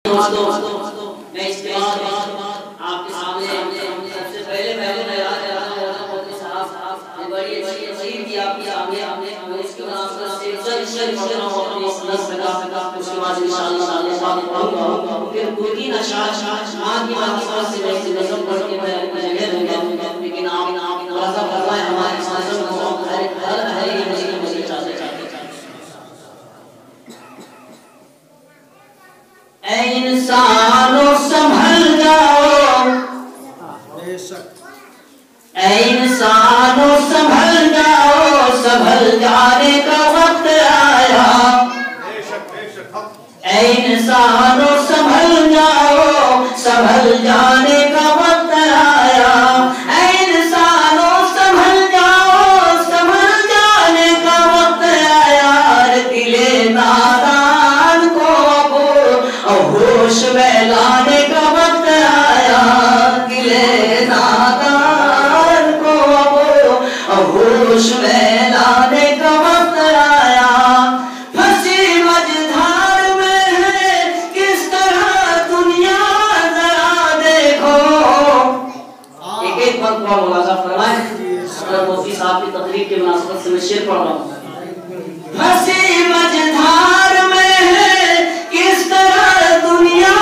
मैं इसके बाद आपके सामने सबसे पहले मैं याद कर रहा हूँ मोदी साहब बड़ी तकलीफ दी आपके सामने हमने इसके नाम से चल पढ़ रहा हूँ अपनी उसके बाद इंशाअल्लाह पढ़ूंगा फिर कोई नशाश मां की तरफ से मैं नज़म पढ़ के मैं अपनी जगह दूंगा लेकिन आप थोड़ा-सा फरमाएं हमारे साथ हर है ये मुझे चाहते ऐ इंसानों संभल जाओ, ऐ इंसानों संभल जाओ, संभल जाने का वक्त आया। ऐ इंसानों संभल जाओ, संभल जाने का वक्त आया। ऐ इंसानों संभल जाओ, संभल जाने का वक्त आया। दिले नादान को होश में लाने का वक्त आया। दिले नादान को होश में लाने का वक्त आया। फंसी मझधार में है किस तरह दुनिया जरा देखो। एक बात को मुलाजा फरमाएं। मोदी साहब की तकरीर के मुनासबत से मैं शेर पढ़ रहा हूँ। फंसी मझधार में है किस तरह दुनिया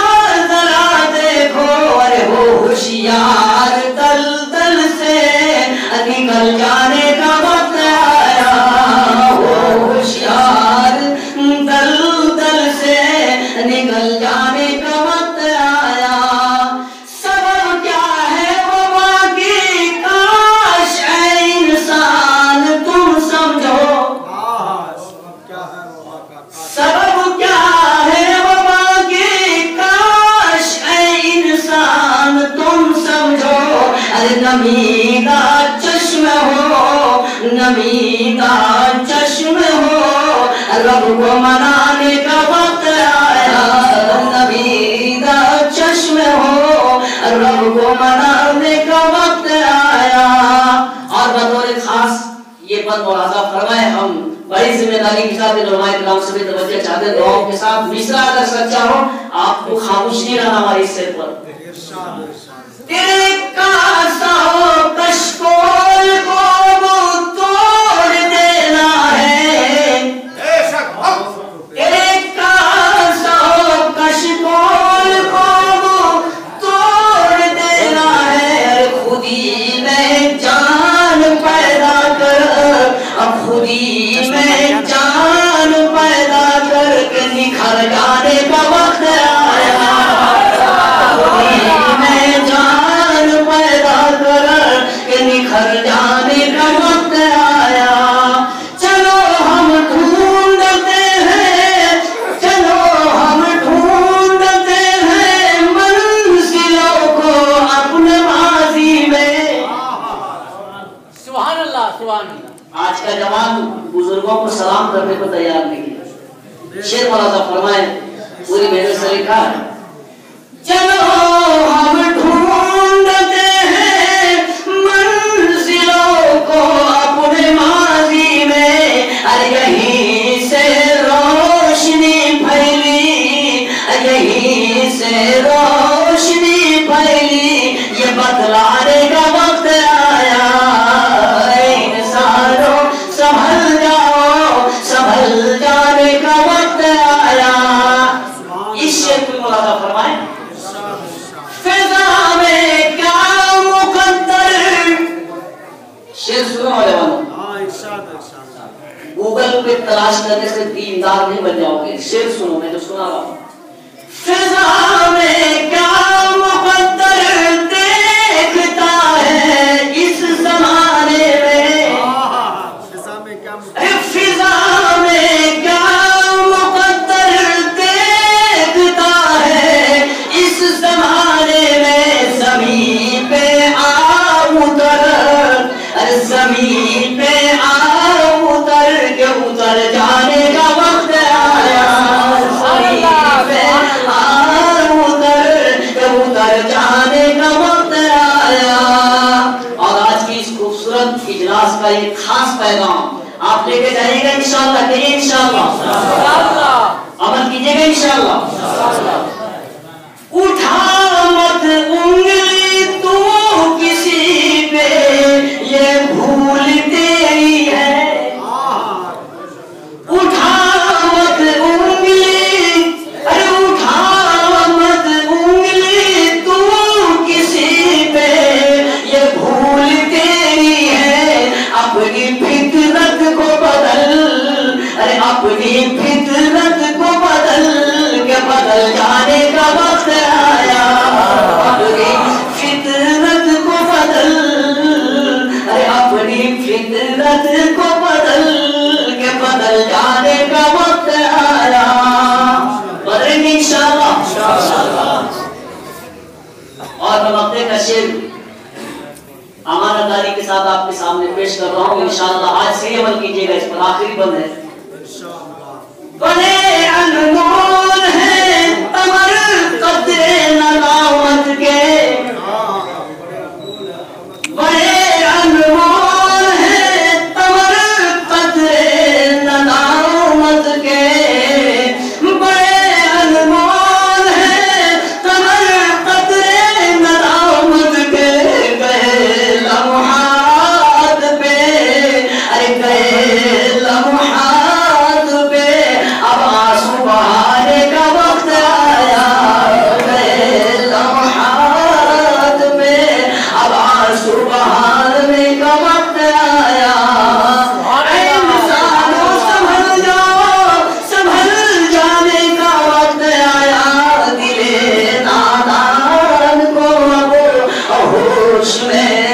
जरा देखो। अरे हो होशियार दल दल से निकल जाने का वक्त आया। हो होशियार दल दल से निकल जाने का वक्त आया। सबब क्या है वो बाकी काश ऐ इंसान तुम समझो। सबब क्या है वो बाकी काश ऐ इंसान तुम समझो। अरे नमीदा चश्म हो, नमीदा चश्म हो, रब को मनाने का वक्त आया। नमीदा चश्म हो, रब को मनाने का वक्त आया। और बतौर खास ये पद मुलाजा फरमाए हम बड़ी जिम्मेदारी के साथ उलमाए किराम से तवज्जो चाहते दुआओं के साथ मिसरा अगर सच्चा हो आपको खामोश नहीं रहना हमारी सिर पर। तेरे कासाओं कशकोल को वो तोड़ देना है। तेरे कासाओं कशकोल को वो तोड़ देना है। खुदी में जान पैदा कर, अब खुदी में जान पैदा करके निखर जाने का वक्त आया। खुदी में जान पैदा करके निखर जाने का वक्त आया। चलो हम ढूंढते हैं, चलो हम ढूंढते हैं मंजिलों को अपने माजी में। सुभान अल्लाह, सुभान अल्लाह। आज का जवान बुजुर्गों को सलाम करने को तैयार नहीं है। शेर मुलाजा फरमाए पूरी मेहनत से लिखा है। चलो हम ढूंढते हैं मंजिलों को अपने माजी में। अरे यहीं से रोशनी फैली, यहीं से रोशनी फैली, ये बतलाने का वक्त आया। इंसानों संभल जाओ, संभल जाने का वक्त आया। इस शेर को मुलाजा फरमाए। फिजा में क्या मुकद्दर, शेर सुनो वाले वालों। गूगल पे तलाश करने से दीनदार नहीं बन जाओगे। शेर सुनो, मैं तो सुना रहा हूँ। फिजा में क्या मुकद्दर देखता है इस जमाने में। फिजा में क्या मुकद्दर देखता है इस जमाने में। ज़मीन पे आ उतर, अरे ज़मीन पे आ उतर के उतर जाने का वक्त आया। ज़मीन पे आ उतर के उतर जाने का वक्त आया। और आज की इस खूबसूरत इजलास का एक खास पैगाम आप लेके जाइएगा इंशाअल्लाह। कहिए इंशाअल्लाह, अमल कीजिएगा इंशाअल्लाह। उठा मत उंगली तू किसी पे, ये भूल तेरी है। उठा मत उंगली, अरे उठा मत उंगली तू किसी पे, ये भूल तेरी है। अपनी फितरत को बदल, अरे अपनी फितरत को बदल के बदल जाने का वक्त आया। अपनी फितरत को बदल, अरे अपनी फितरत को बदल के बदल जाने का वक्त आया। बदलेंगे इंशाअल्लाह। और मैं वक्ते का शेर अमानतदारी के साथ आपके सामने पेश कर रहा हूँ इंशाअल्लाह। आज से अमल कीजिएगा, इस पर आखिरी बंद है। बड़े अनमोल है कमर कदरे नदामत के, बड़े अनमोल है कमर कदरे नदामत के, बड़े अनमोल है कमर कदरे नदामत के। गए लम्हात पे, अरे गए लम्हात पे, अब आंसू बहाने का वक्त आया। गए लम्हात पे, अब आंसू बहाने का वक्त आया। इंसानों संभल जाओ, संभल जाने का वक्त आया। दिले नादान को अब होश में